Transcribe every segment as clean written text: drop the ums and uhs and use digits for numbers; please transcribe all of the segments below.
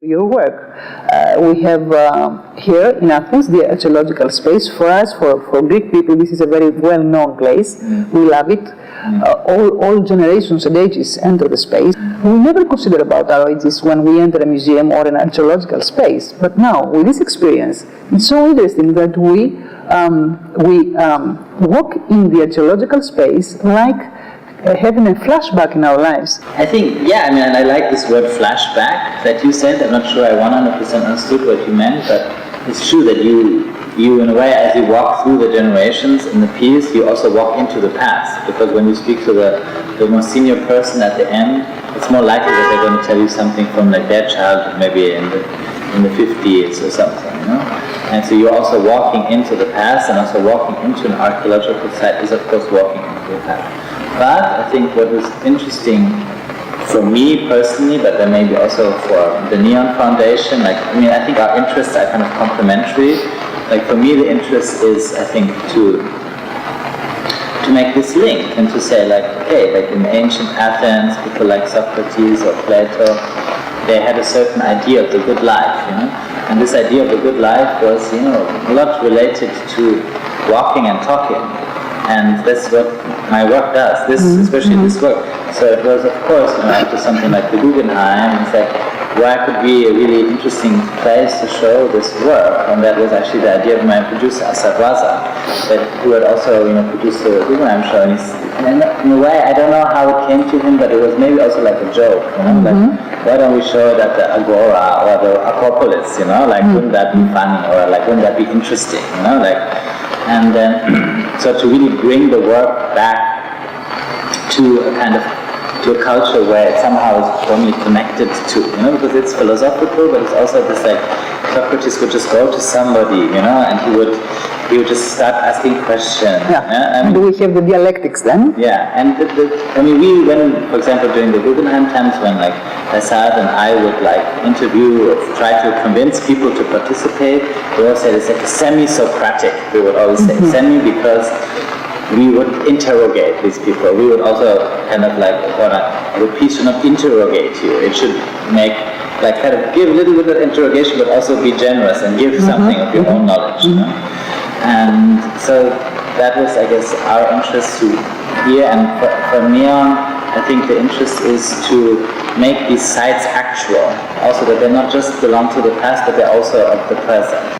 Your work. We have here in Athens the archaeological space. For us, for Greek people, this is a very well-known place. We love it. All generations and ages enter the space. We never consider about our ages when we enter a museum or an archaeological space. But now, with this experience, it's so interesting that we walk in the archaeological space like having a flashback in our lives. I think, yeah, I mean, I like this word flashback that you said. I'm not sure I 100% understood what you meant, but it's true that you in a way, as you walk through the generations in the piece, you also walk into the past. Because when you speak to the more senior person at the end, it's more likely that they're going to tell you something from like their childhood, maybe in the 50s or something, you know? And so you're also walking into the past, and also walking into an archaeological site is of course walking into the past. But I think what was interesting for me personally, but then maybe also for the NEON Foundation, like, I mean, I think our interests are kind of complementary. Like for me, the interest is, I think, to make this link and to say, like, okay, like in ancient Athens, people like Socrates or Plato, they had a certain idea of the good life, you know? And this idea of the good life was, you know, a lot related to walking and talking. And that's what my work does, especially this work. So it was, of course, you know, after something like the Guggenheim, it's like, where could be a really interesting place to show this work? And that was actually the idea of my producer, Asad Raza, who had also, you know, produced the Guggenheim show. And in a way, I don't know how it came to him, but it was maybe also like a joke, you know, like, why don't we show that the Agora or the Acropolis, you know, like, wouldn't that be funny, or like, wouldn't that be interesting, you know, like, and then, so to really bring the work back to a kind of, to a culture where it somehow is firmly connected to, you know, because it's philosophical, but it's also this, like, Socrates would just go to somebody, you know, and he would just start asking questions. Yeah. And we have the dialectics then? Yeah, and I mean, when, for example, during the Guggenheim times, when like Asad and I would like interview or try to convince people to participate, we always say it's like semi-Socratic. We would always say semi, because we would interrogate these people. We would also kind of like, the piece should not interrogate you. It should make, like, kind of give a little bit of interrogation, but also be generous and give something of your own knowledge, you know? And so that was, I guess, our interest to here. And for NEON, I think the interest is to make these sites actual. Also that they not just belong to the past, but they're also of the present.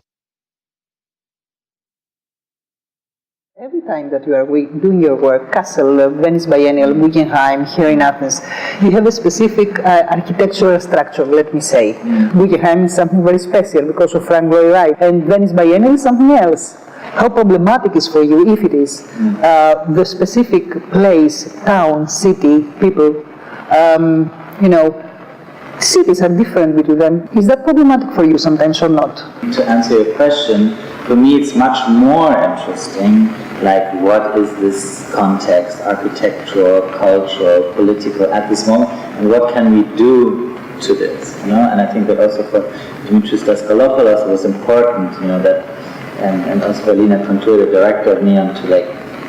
Every time that you are doing your work, Castle, Venice Biennial, Guggenheim, here in Athens, you have a specific architectural structure, let me say. Guggenheim is something very special because of Frank Lloyd Wright, and Venice Biennial is something else. How problematic is for you, if it is, the specific place, town, city, people, you know, cities are different between them. Is that problematic for you sometimes or not? To answer your question, for me it's much more interesting, like, what is this context, architectural, cultural, political at this moment, and what can we do to this, you know? And I think that also for Dimitris Daskalopoulos it was important, you know, that, and also for Lina Contour, the director of NEON, to like,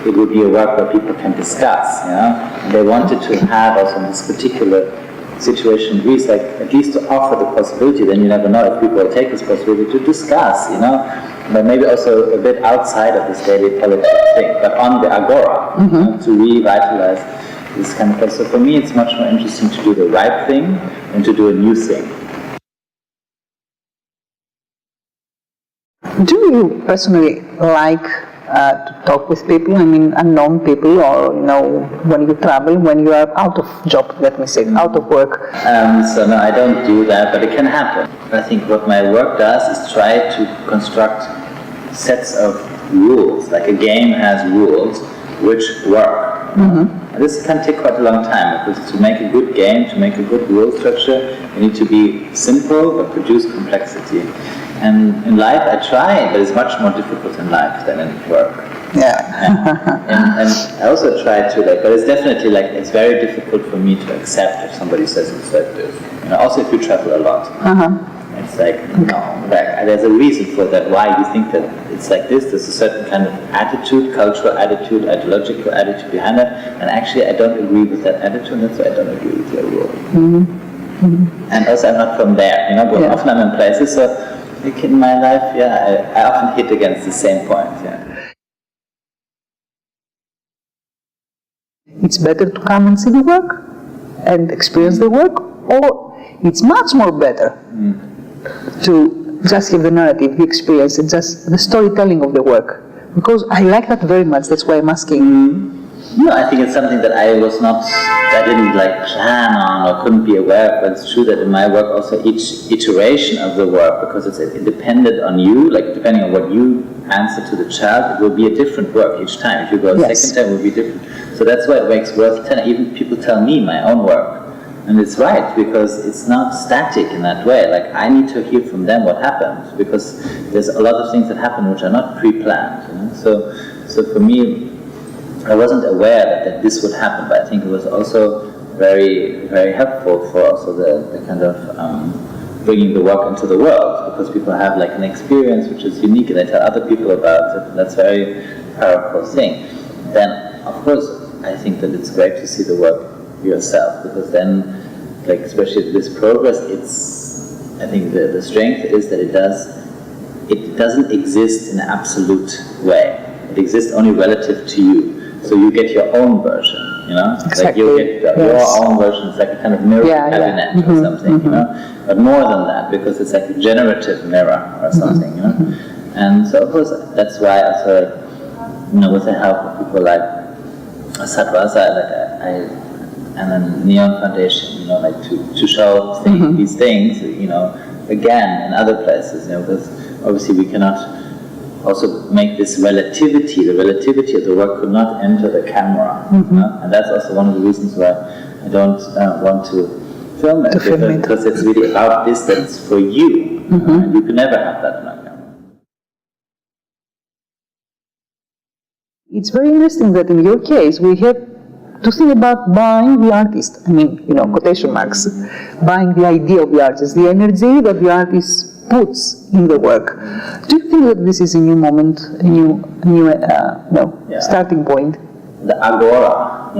it would be a work where people can discuss, you know? And they wanted to have also in this particular situation in Greece, like, at least to offer the possibility, then you never know if people will take this possibility to discuss, you know, but maybe also a bit outside of this daily politics thing, but on the agora, you know, to revitalize this kind of place. So for me, it's much more interesting to do the right thing than to do a new thing. Do you personally like to talk with people, I mean unknown people, or, you know, when you travel, when you are out of job, let me say, out of work? So no, I don't do that, but it can happen. I think what my work does is try to construct sets of rules, like a game has rules which work. This can take quite a long time, because to make a good game, to make a good rule structure, you need to be simple but produce complexity. And in life I try, but it's much more difficult in life than in work. Yeah. and I also try to, like, but it's definitely like, it's very difficult for me to accept if somebody says it's like this. You know, also if you travel a lot. It's like, no, like, there's a reason for that, why you think that it's like this. There's a certain kind of attitude, cultural attitude, ideological attitude behind that, and actually I don't agree with that attitude, and that's why I don't agree with your rule. And also I'm not from there, but often I'm in places, so in my life, I often hit against the same point, It's better to come and see the work and experience the work, or it's much more better to just have the narrative, the experience, and just the storytelling of the work. Because I like that very much, that's why I'm asking. No, I think it's something that I didn't plan on or couldn't be aware of, but it's true that in my work also each iteration of the work, because it depended on you, depending on what you answer to the child, it will be a different work each time. If you go a second time, it will be different. So that's why it makes worth telling. Even people tell me my own work, and it's right, because it's not static in that way. I need to hear from them what happened, because there's a lot of things that happen which are not pre-planned. So for me, I wasn't aware that this would happen, but I think it was also very, very helpful for also the kind of bringing the work into the world, because people have an experience which is unique and they tell other people about it, and that's a very powerful thing. Then, of course, I think that it's great to see the work yourself, because then, especially this progress, I think the strength is that it doesn't exist in an absolute way. It exists only relative to you. So you get your own version, Exactly. You get your own version. It's like a kind of mirror cabinet or something, But more than that, because it's like a generative mirror or something, And so of course that's why also, with the help of people like Sadhvaza, and then НЕОН Foundation, to show these things, again in other places, because obviously we cannot also make this relativity, the relativity of the work could not enter the camera. And that's also one of the reasons why I don't want to film it, because it's really about distance for you, and you can never have that on a camera. It's very interesting that in your case we have to think about buying the artist, quotation marks, buying the idea of the artist, the energy that the artist puts in the work. Do you think that this is a new moment, a new starting point? The agora,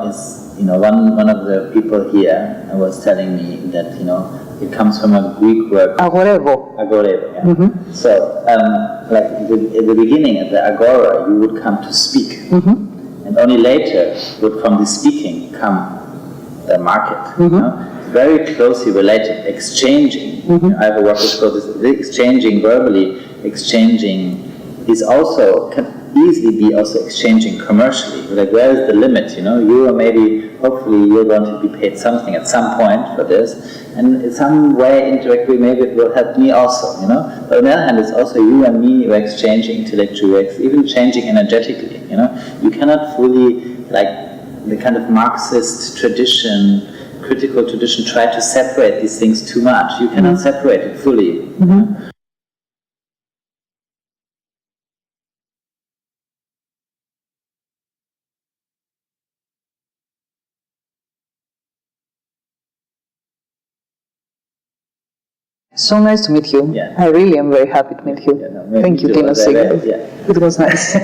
is one of the people here was telling me that it comes from a Greek word. Agorevo. Agorevo. Yeah. So, at the beginning of the agora, you would come to speak, and only later would from the speaking come the market. Very closely related, exchanging. I have a work that's called exchanging verbally. Exchanging is also can easily be also exchanging commercially. Where is the limit? You are maybe, hopefully, you're going to be paid something at some point for this, and in some way, indirectly, maybe it will help me also. But on the other hand, it's also you and me. We're exchanging intellectually, even changing energetically. You cannot fully the kind of Marxist tradition. Critical tradition try to separate these things too much. You cannot separate it fully. So nice to meet you. I really am very happy to meet you. Thank you, Tino Sehgal. It was nice.